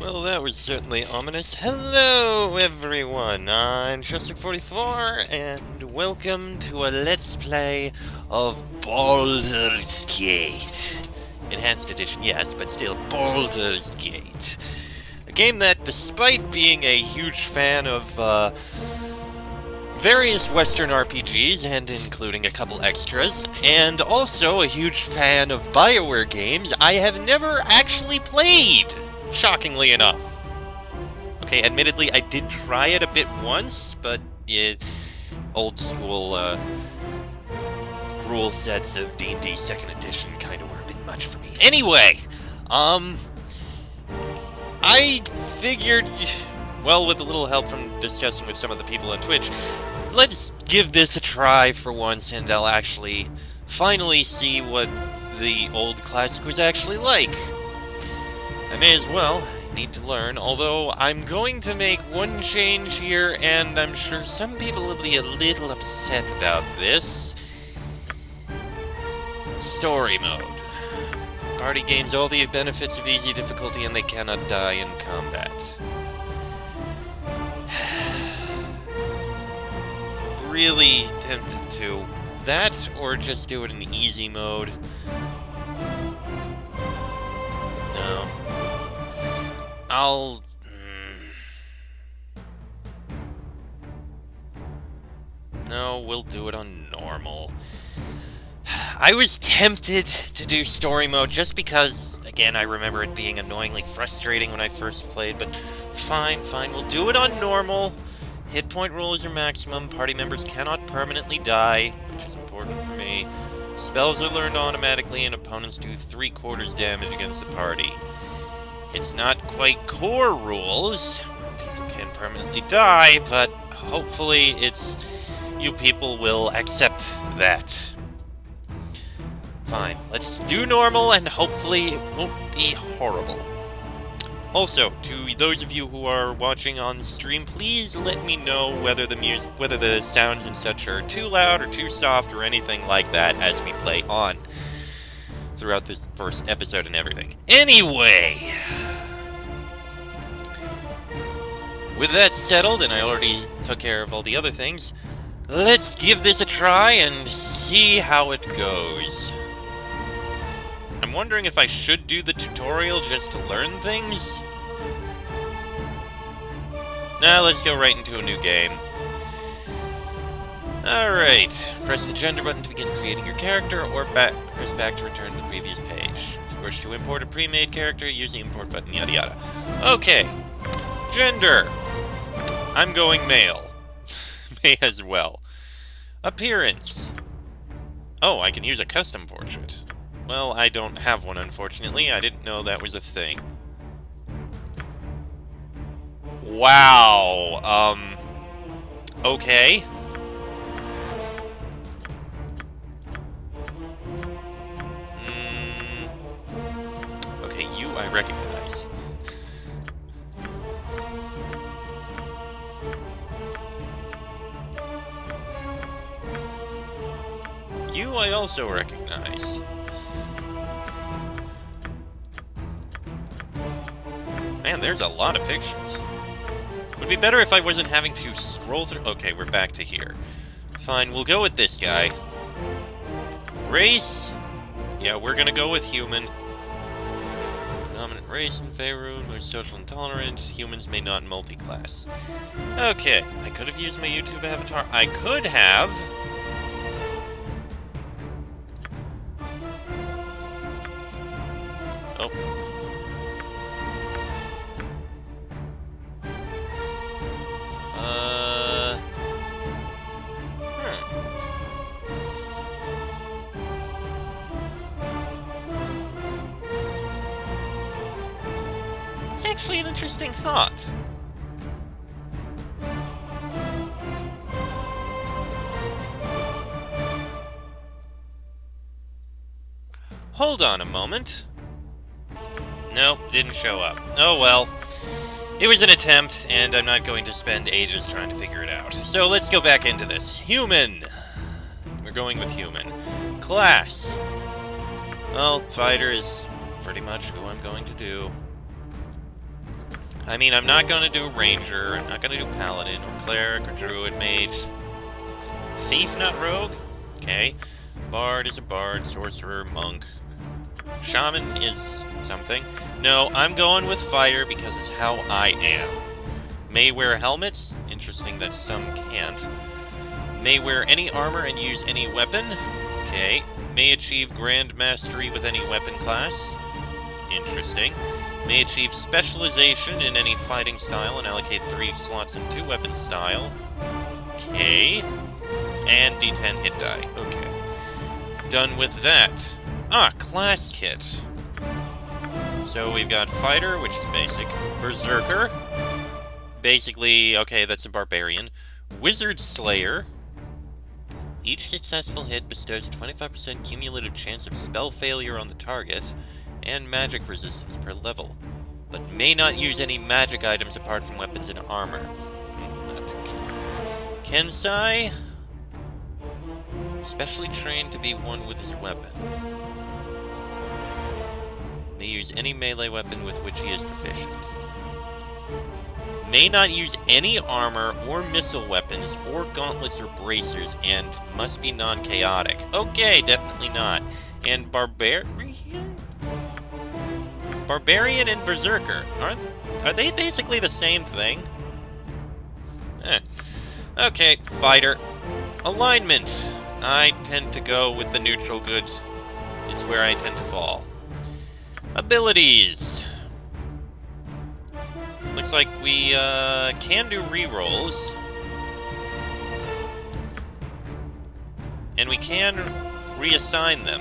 Well, that was certainly ominous. Hello, everyone. I'm Chester44, and welcome to a Let's Play of Baldur's Gate. Enhanced Edition, yes, but still Baldur's Gate. A game that, despite being a huge fan of various Western RPGs, and including a couple extras, and also a huge fan of BioWare games, I have never actually played, shockingly enough. Okay, admittedly, I did try it a bit once, but old school rule sets of D&D 2nd Edition kind of were a bit much for me. Anyway, I figured, well, with a little help from discussing with some of the people on Twitch, let's give this a try for once, and I'll actually finally see what the old classic was actually like. I may as well. I need to learn, although I'm going to make one change here, and I'm sure some people will be a little upset about this. Story mode. Party gains all the benefits of easy difficulty, and they cannot die in combat. Really tempted to. That, or just do it in easy mode. No. No, we'll do it on normal. I was tempted to do story mode just because, again, I remember it being annoyingly frustrating when I first played, but fine, we'll do it on normal. Hit point rules are maximum, party members cannot permanently die, which is important for me. Spells are learned automatically, and opponents do 3/4 damage against the party. It's not quite core rules, where people can permanently die, but hopefully you people will accept that. Fine, let's do normal, and hopefully it won't be horrible. Also, to those of you who are watching on stream, please let me know whether the sounds and such are too loud or too soft or anything like that as we play on throughout this first episode and everything. Anyway, with that settled, and I already took care of all the other things, let's give this a try and see how it goes. I'm wondering if I should do the tutorial just to learn things? Nah, let's go right into a new game. Alright, press the gender button to begin creating your character, or press back to return to the previous page. If you wish to import a pre-made character, use the import button, yada yada. Okay, gender. I'm going male. May as well. Appearance. Oh, I can use a custom portrait. Well, I don't have one, unfortunately. I didn't know that was a thing. Wow. Okay. Okay, you I recognize. You I also recognize. Man, there's a lot of pictures. Would be better if I wasn't having to scroll through... Okay, we're back to here. Fine, we'll go with this guy. Race? Yeah, we're gonna go with human. Dominant race in Faerun, most social intolerant. Humans may not multi-class. Okay, I could have used my YouTube avatar. I could have... Oh. It's actually an interesting thought. Hold on a moment. Nope, didn't show up. Oh well. It was an attempt, and I'm not going to spend ages trying to figure it out. So let's go back into this. Human. We're going with human. Class. Well, fighter is pretty much who I'm going to do. I mean, I'm not gonna do Ranger, I'm not gonna do Paladin, or Cleric, or Druid, Mage. Thief, not Rogue? Okay. Bard is a Bard, Sorcerer, Monk. Shaman is something. No, I'm going with Fighter because it's how I am. May wear helmets. Interesting that some can't. May wear any armor and use any weapon. Okay. May achieve Grand Mastery with any weapon class. Interesting. May achieve specialization in any fighting style and allocate 3 slots in 2 weapon style. Okay. And D10 hit die. Okay. Done with that. Ah, class kit. So we've got Fighter, which is basic. Berserker. Basically, okay, that's a barbarian. Wizard Slayer. Each successful hit bestows a 25% cumulative chance of spell failure on the target, and magic resistance per level, but may not use any magic items apart from weapons and armor. Kensai. Specially trained to be one with his weapon. May use any melee weapon with which he is proficient. May not use any armor or missile weapons or gauntlets or bracers, and must be non-chaotic. Okay, definitely not. And Barbarian? Barbarian and Berserker. Are they basically the same thing? Okay, Fighter. Alignment. I tend to go with the neutral good. It's where I tend to fall. Abilities. Looks like we can do rerolls. And we can reassign them.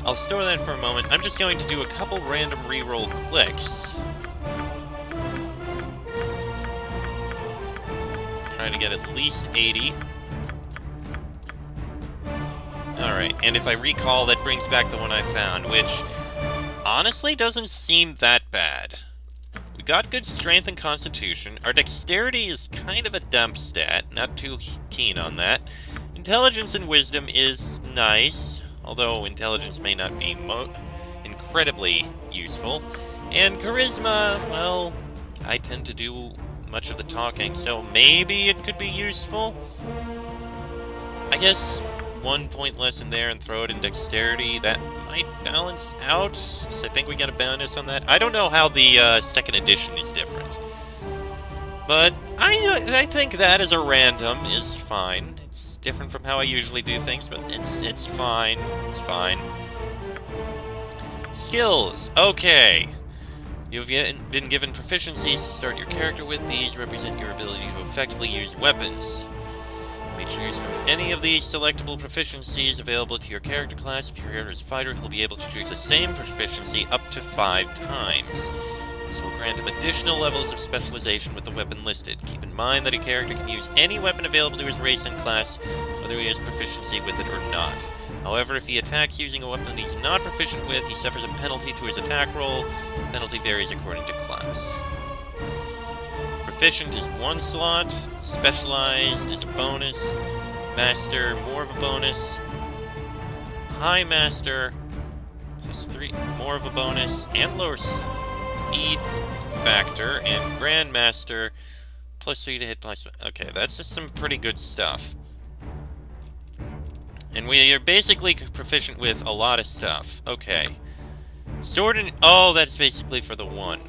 I'll store that for a moment. I'm just going to do a couple random reroll clicks. Trying to get at least 80. Alright, and if I recall, that brings back the one I found, which honestly doesn't seem that bad. We got good strength and constitution. Our dexterity is kind of a dump stat, not too keen on that. Intelligence and wisdom is nice, although intelligence may not be incredibly useful. And charisma, well, I tend to do much of the talking, so maybe it could be useful. I guess 1 point less in there and throw it in dexterity, that might balance out, because I think we got a bonus on that. I don't know how the second edition is different. But I think that as a random is fine. It's different from how I usually do things, but it's fine. It's fine. Skills. Okay. You've been given proficiencies to start your character with. These represent your ability to effectively use weapons. You may choose from any of these selectable proficiencies available to your character class. If your character is a fighter, he'll be able to choose the same proficiency up to 5 times. This will grant him additional levels of specialization with the weapon listed. Keep in mind that a character can use any weapon available to his race and class, whether he has proficiency with it or not. However, if he attacks using a weapon he's not proficient with, he suffers a penalty to his attack roll. The penalty varies according to class. Proficient is 1 slot, Specialized is a bonus, Master, more of a bonus, High Master, plus 3, more of a bonus, and lower speed factor, and Grandmaster, plus 3 to hit points. Okay, that's just some pretty good stuff. And we are basically proficient with a lot of stuff. Okay. Sword and... oh, that's basically for the 1.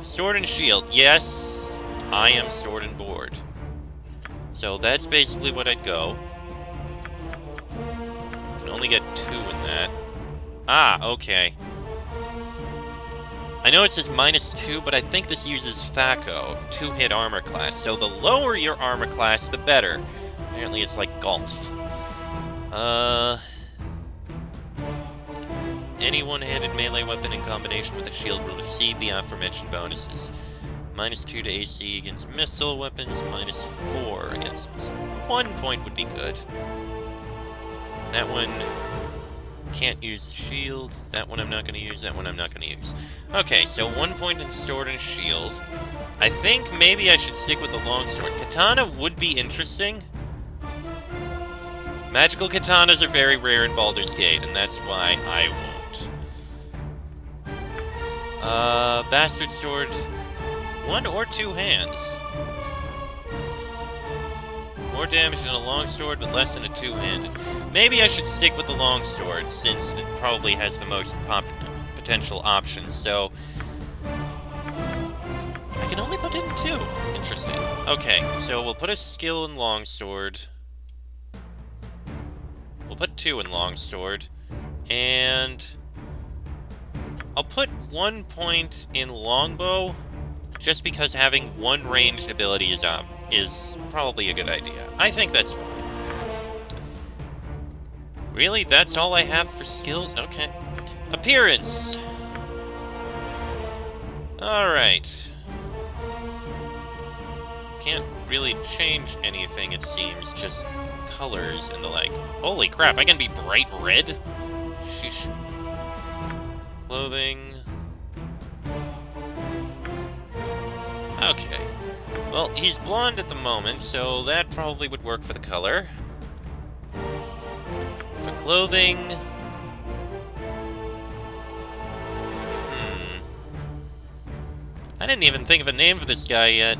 Sword and shield. Yes, I am sword and board. So that's basically what I'd go. Can only get 2 in that. Ah, okay. I know it says -2, but I think this uses Thaco, 2-hit armor class. So the lower your armor class, the better. Apparently it's like golf. Any one-handed melee weapon in combination with a shield will receive the aforementioned bonuses. -2 to AC against missile weapons, -4 against missile. 1 point would be good. That one can't use the shield. That one I'm not going to use. That one I'm not going to use. Okay, so 1 point in sword and shield. I think maybe I should stick with the longsword. Katana would be interesting. Magical katanas are very rare in Baldur's Gate, and that's why I won't. Bastard sword. 1 or 2 hands. More damage than a longsword, but less than a 2-handed. Maybe I should stick with the longsword, since it probably has the most potential options, so... I can only put in 2. Interesting. Okay, so we'll put a skill in longsword. We'll put 2 in longsword. And... I'll put 1 point in longbow, just because having 1 ranged ability is probably a good idea. I think that's fine. Really? That's all I have for skills? Okay. Appearance! Alright. Can't really change anything, it seems. Just colors and the like. Holy crap, I can be bright red? Sheesh. Clothing... Okay. Well, he's blonde at the moment, so that probably would work for the color. For clothing... I didn't even think of a name for this guy yet.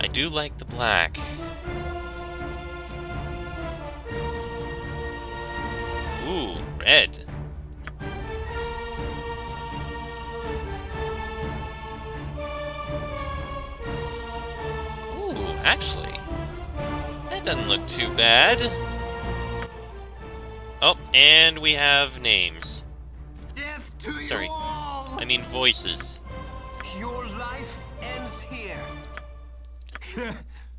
I do like the black. Ooh, red. Ooh, actually, that doesn't look too bad. Oh, and we have names. Death to Sorry, you all! I mean voices. Your life ends here.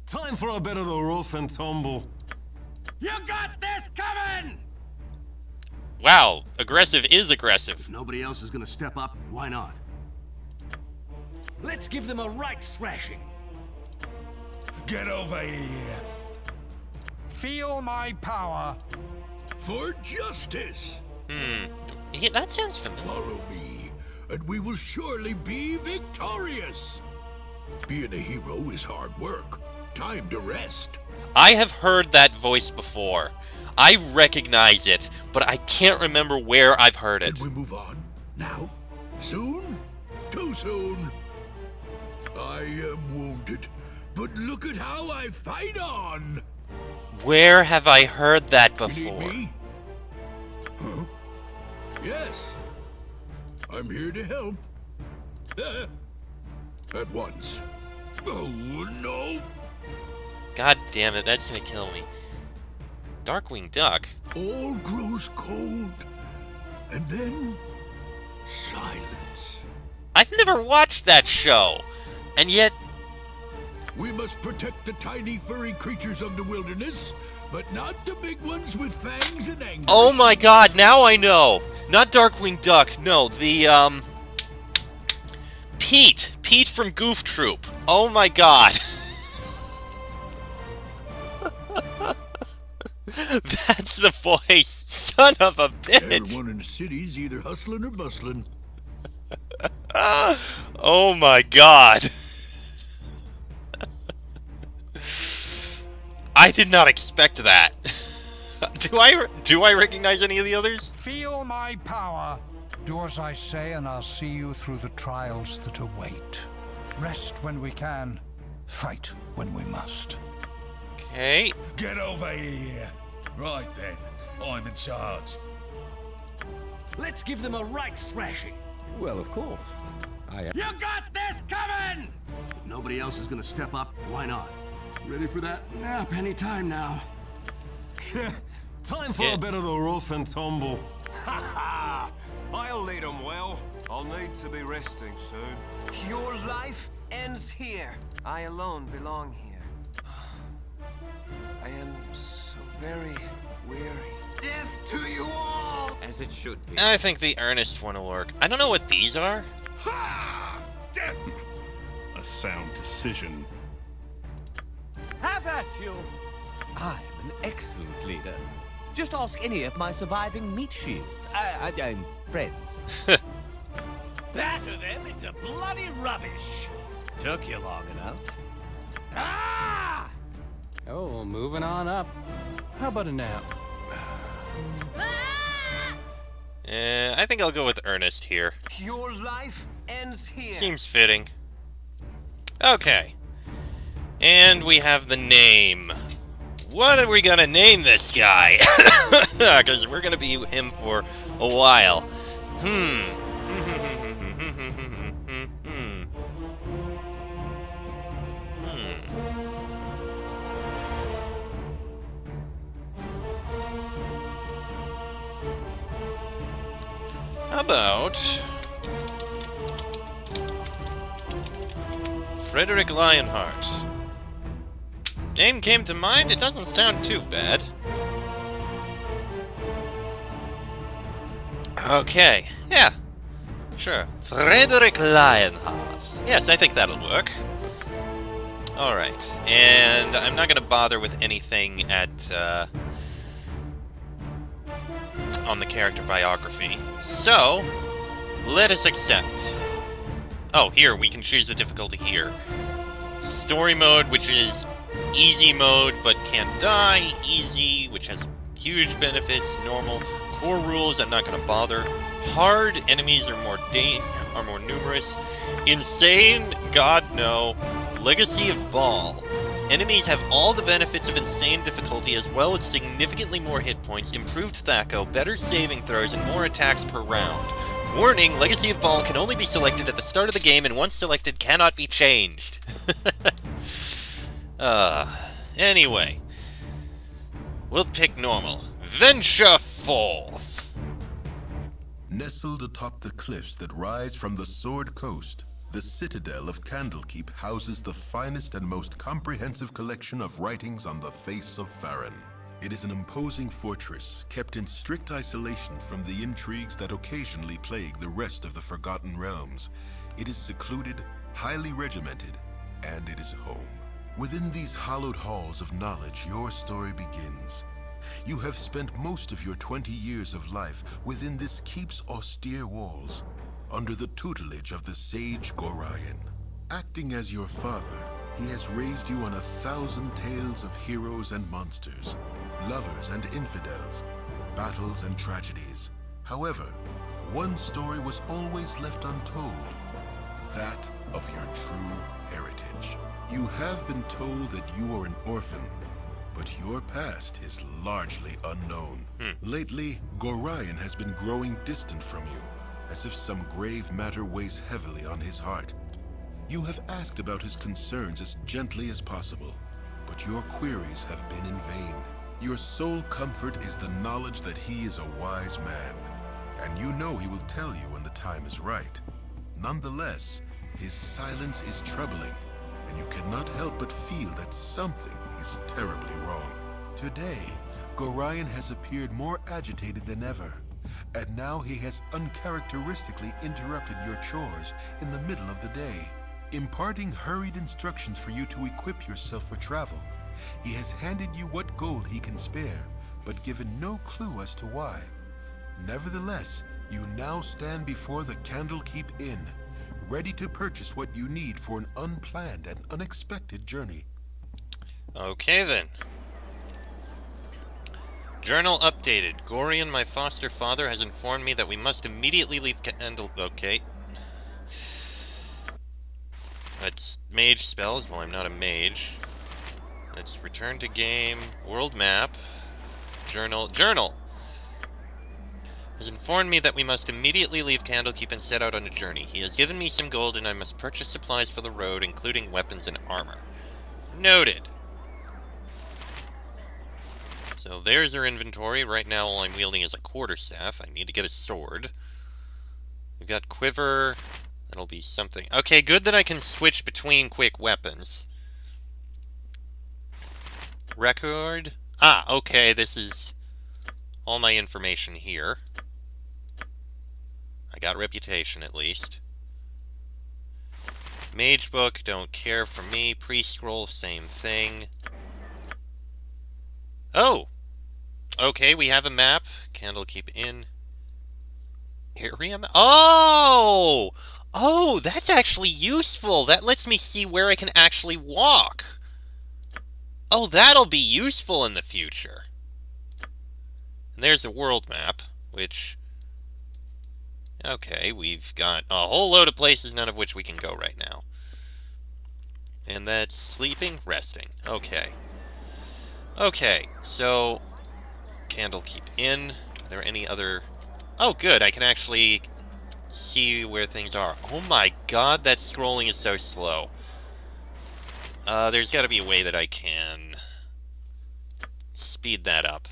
Time for a bit of the rough and tumble. You got this coming! Wow, aggressive is aggressive. If nobody else is gonna step up, why not? Let's give them a right thrashing. Get over here. Feel my power. For justice. Yeah, that sounds familiar. Follow me, and we will surely be victorious. Being a hero is hard work. Time to rest. I have heard that voice before. I recognize it, but I can't remember where I've heard it. Can we move on? Now? Soon? Too soon? I am wounded, but look at how I fight on! Where have I heard that You need before? me? Huh? Yes. I'm here to help. At once. Oh, no! God damn it, that's gonna kill me. Darkwing Duck? All grows cold, and then silence. I've never watched that show, and yet... We must protect the tiny furry creatures of the wilderness, but not the big ones with fangs and anger. Oh my god, now I know! Not Darkwing Duck, no, the, Pete! Pete from Goof Troop. Oh my god. That's the voice, son of a bitch! Everyone in the city's either hustling or bustling. Oh my god. I did not expect that. Do I recognize any of the others? Feel my power. Do as I say, and I'll see you through the trials that await. Rest when we can, fight when we must. Okay. Get over here. Right then, I'm in charge. Let's give them a right thrashing. Well, of course. You got this coming! If nobody else is gonna step up, why not? Ready for that nap any time now. Time for Yeah. a bit of the rough and tumble. Ha ha! I'll lead them well. I'll need to be resting soon. Your life ends here. I alone belong here. I am so very weary. Death to you all! As it should be. I think the earnest one will work. I don't know what these are. Ha! Death! A sound decision. Have at you! I'm an excellent leader. Just ask any of my surviving meat shields. Friends. Batter them into bloody rubbish! Took you long enough. Ah! Oh, moving on up. How about a nap? I think I'll go with Ernest here. Your life ends here. Seems fitting. Okay. And we have the name. What are we gonna name this guy? Because we're gonna be him for a while. How about Frederick Lionheart? Name came to mind, it doesn't sound too bad. Okay, yeah, sure. Frederick Lionheart. Yes, I think that'll work. Alright, and I'm not gonna bother with anything at, on the character biography. So, let us accept. Oh, here, we can choose the difficulty here. Story mode, which is easy mode, but can't die. Easy, which has huge benefits. Normal. Core rules, I'm not gonna bother. Hard, enemies are more numerous. Insane, God no. Legacy of Baal. Enemies have all the benefits of insane difficulty as well as significantly more hit points, improved THAC0, better saving throws, and more attacks per round. Warning, Legacy of Baal can only be selected at the start of the game and once selected cannot be changed. Anyway. We'll pick normal. Venture forth! Nestled atop the cliffs that rise from the Sword Coast, the citadel of Candlekeep houses the finest and most comprehensive collection of writings on the face of Farron. It is an imposing fortress, kept in strict isolation from the intrigues that occasionally plague the rest of the Forgotten Realms. It is secluded, highly regimented, and it is home. Within these hallowed halls of knowledge, your story begins. You have spent most of your 20 years of life within this keep's austere walls, under the tutelage of the sage Gorion. Acting as your father, he has raised you on 1,000 tales of heroes and monsters, lovers and infidels, battles and tragedies. However, one story was always left untold, that of your true heritage. You have been told that you are an orphan, but your past is largely unknown. Lately, Gorion has been growing distant from you, as if some grave matter weighs heavily on his heart. You have asked about his concerns as gently as possible, but your queries have been in vain. Your sole comfort is the knowledge that he is a wise man, and you know he will tell you when the time is right. Nonetheless, his silence is troubling, and you cannot help but feel that something is terribly wrong. Today, Gorion has appeared more agitated than ever, and now he has uncharacteristically interrupted your chores in the middle of the day, imparting hurried instructions for you to equip yourself for travel. He has handed you what gold he can spare, but given no clue as to why. Nevertheless, you now stand before the Candlekeep Inn, ready to purchase what you need for an unplanned and unexpected journey. Okay then. Journal updated. Gorion, my foster father, has informed me that we must immediately leave Okay. That's mage spells. Well, I'm not a mage. Let's return to game. World map. Journal. Journal! Has informed me that we must immediately leave Candlekeep and set out on a journey. He has given me some gold and I must purchase supplies for the road, including weapons and armor. Noted. So there's our inventory. Right now all I'm wielding is a quarterstaff. I need to get a sword. We've got quiver. That'll be something. Okay, good that I can switch between quick weapons. Record. Ah, okay, this is all my information here. I got reputation, at least. Mage book, don't care for me. Pre-scroll, same thing. Oh! Okay, we have a map. Candlekeep Inn. Area map? Oh! Oh, that's actually useful. That lets me see where I can actually walk. Oh, that'll be useful in the future. And there's a world map, which... Okay, we've got a whole load of places, none of which we can go right now. And that's sleeping, resting. Okay. Okay, so... Candlekeep Inn. Are there any other... Oh, good, I can actually see where things are. Oh my god, that scrolling is so slow. There's gotta be a way that I can speed that up.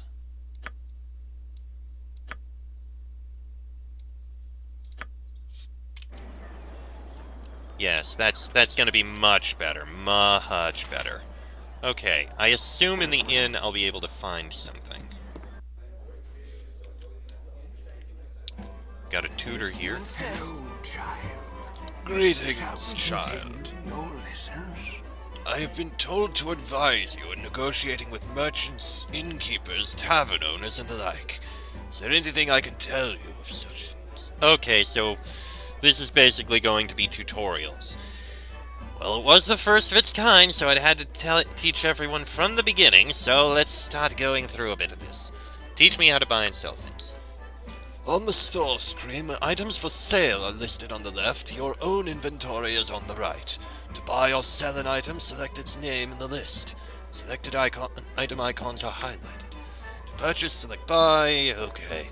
Yes, that's gonna be much better. Much better. Okay, I assume in the inn I'll be able to find something. Got a tutor here. Hello, child. Greetings, child. I have been told to advise you in negotiating with merchants, innkeepers, tavern owners, and the like. Is there anything I can tell you of such things? Okay, so this is basically going to be tutorials. Well, it was the first of its kind, so I had to teach everyone from the beginning, so let's start going through a bit of this. Teach me how to buy and sell things. On the store screen, items for sale are listed on the left. Your own inventory is on the right. To buy or sell an item, select its name in the list. Selected item icons are highlighted. To purchase, select buy. Okay.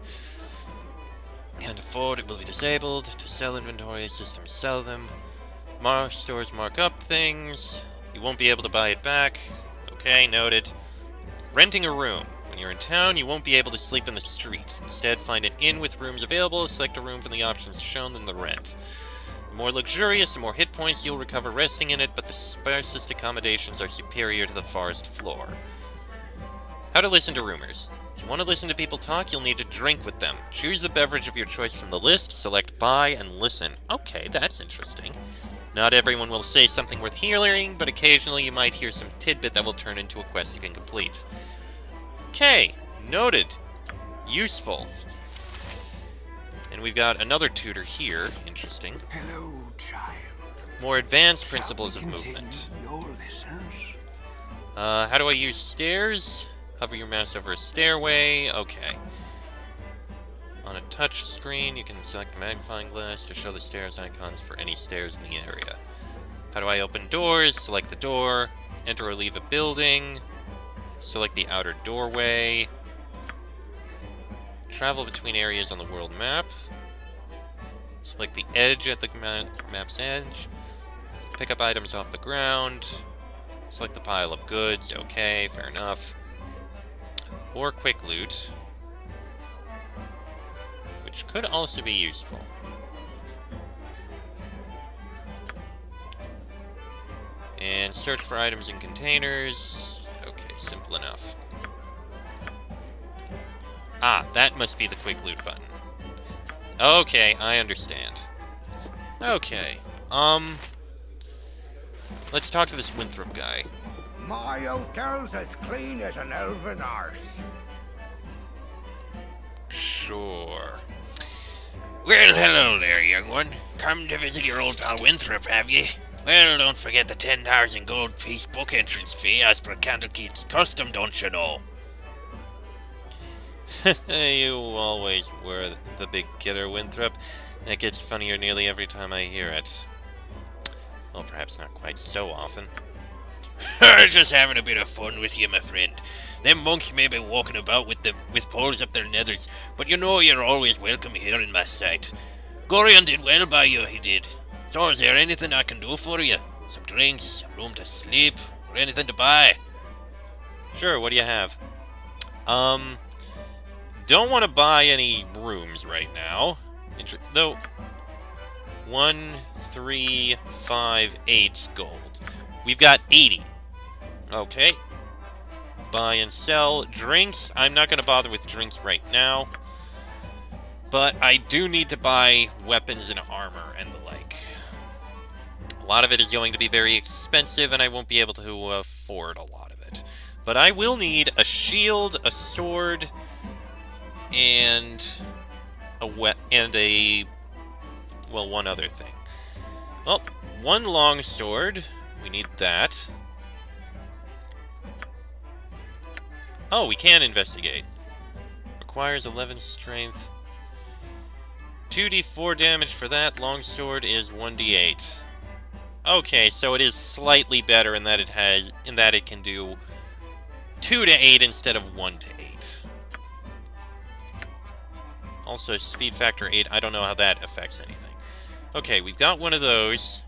Can't afford, it will be disabled. To sell inventory, systems sell them. Stores mark up things. You won't be able to buy it back. Okay, noted. Renting a room. When you're in town, you won't be able to sleep in the street. Instead, find an inn with rooms available, select a room from the options shown, then the rent. The more luxurious, the more hit points you'll recover resting in it, but the sparsest accommodations are superior to the forest floor. How to listen to rumors. If you want to listen to people talk, you'll need to drink with them. Choose the beverage of your choice from the list, select buy, and listen. Okay, that's interesting. Not everyone will say something worth hearing, but occasionally you might hear some tidbit that will turn into a quest you can complete. Okay, noted. Useful. And we've got another tutor here. Interesting. Hello, child. More advanced principles of movement. How do I use stairs? Hover your mouse over a stairway. Okay. On a touch screen, you can select a magnifying glass to show the stairs icons for any stairs in the area. How do I open doors? Select the door. Enter or leave a building. Select the outer doorway. Travel between areas on the world map. Select the edge at the map's edge. Pick up items off the ground. Select the pile of goods. Okay, fair enough. Or quick loot, which could also be useful. And search for items in containers. Okay, simple enough. Ah, that must be the quick loot button. Okay, I understand. Okay, let's talk to this Winthrop guy. My hotel's as clean as an elven arse. Sure. Well, hello there, young one. Come to visit your old pal Winthrop, have ye? Well, don't forget the 10,000 gold piece book entrance fee as per Candlekeep's custom, don't you know? You always were the big killer, Winthrop. That gets funnier nearly every time I hear it. Well, perhaps not quite so often. Just having a bit of fun with you, my friend. Them monks may be walking about with poles up their nethers, but you know you're always welcome here in my sight. Gorion did well by you, he did. So is there anything I can do for you? Some drinks, a room to sleep, or anything to buy? Sure, what do you have? Don't want to buy any rooms right now. Though, 1, 3, 5, 8 gold. We've got 80. Okay. Buy and sell. Drinks. I'm not going to bother with drinks right now. But I do need to buy weapons and armor and the like. A lot of it is going to be very expensive, and I won't be able to afford a lot of it. But I will need a shield, a sword, and one other thing. Well, one longsword. We need that. Oh, we can investigate. Requires 11 strength. 2d4 damage for that. Longsword is 1d8. Okay, so it is slightly better in that it can do 2 to 8 instead of 1 to 8. Also, speed factor 8. I don't know how that affects anything. Okay, we've got one of those.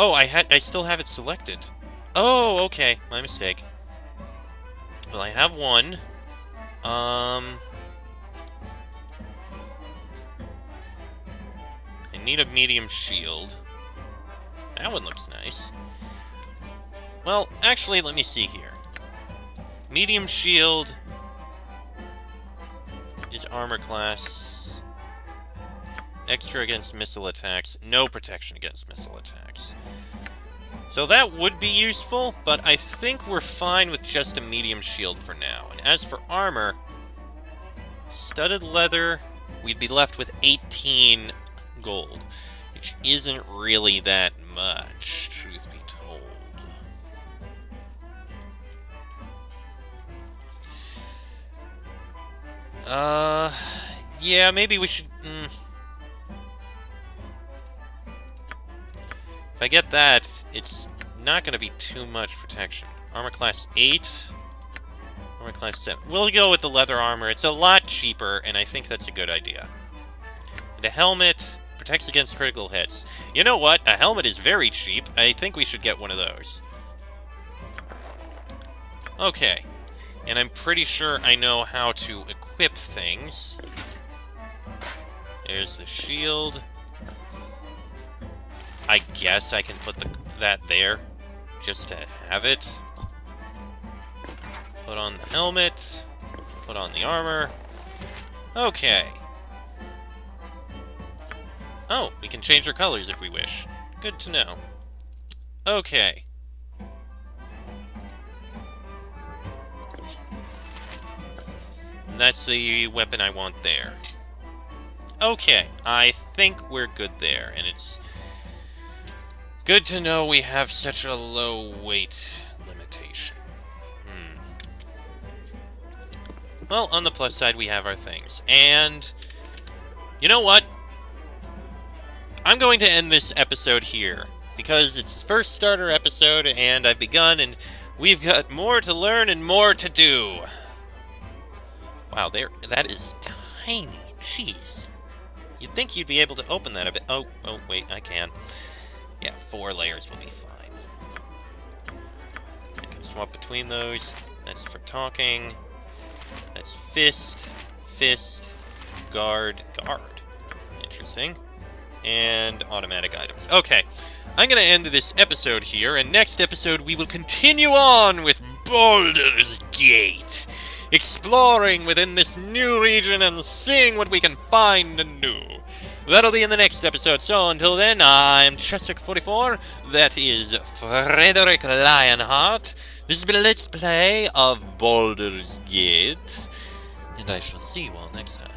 Oh, I still have it selected. Oh, okay, my mistake. Well, I have one. I need a medium shield. That one looks nice. Well, actually, let me see here. Medium shield is armor class. Extra against missile attacks. No protection against missile attacks. So that would be useful, but I think we're fine with just a medium shield for now. And as for armor, studded leather, we'd be left with 18 gold, which isn't really that much, truth be told. Yeah, maybe we should... If I get that, it's not going to be too much protection. Armor class 8. Armor class 7. We'll go with the leather armor. It's a lot cheaper, and I think that's a good idea. And a helmet protects against critical hits. You know what? A helmet is very cheap. I think we should get one of those. Okay. And I'm pretty sure I know how to equip things. There's the shield. I guess I can put that there, just to have it. Put on the helmet. Put on the armor. Okay. Oh, we can change our colors if we wish. Good to know. Okay. That's the weapon I want there. Okay, I think we're good there, and it's good to know we have such a low weight limitation. Well, on the plus side, we have our things. And you know what? I'm going to end this episode here, because it's the first starter episode, and I've begun, and we've got more to learn and more to do. Wow, that is tiny. Jeez. You'd think you'd be able to open that a bit. Oh, wait, I can. Yeah, 4 layers will be fine. I can swap between those. That's for talking. That's fist, guard. Interesting. And automatic items. Okay, I'm going to end this episode here, and next episode we will continue on with Baldur's Gate, exploring within this new region and seeing what we can find and do. That'll be in the next episode, so until then, I'm Cheswick44, that is Frederick Lionheart. This has been a Let's Play of Baldur's Gate, and I shall see you all next time.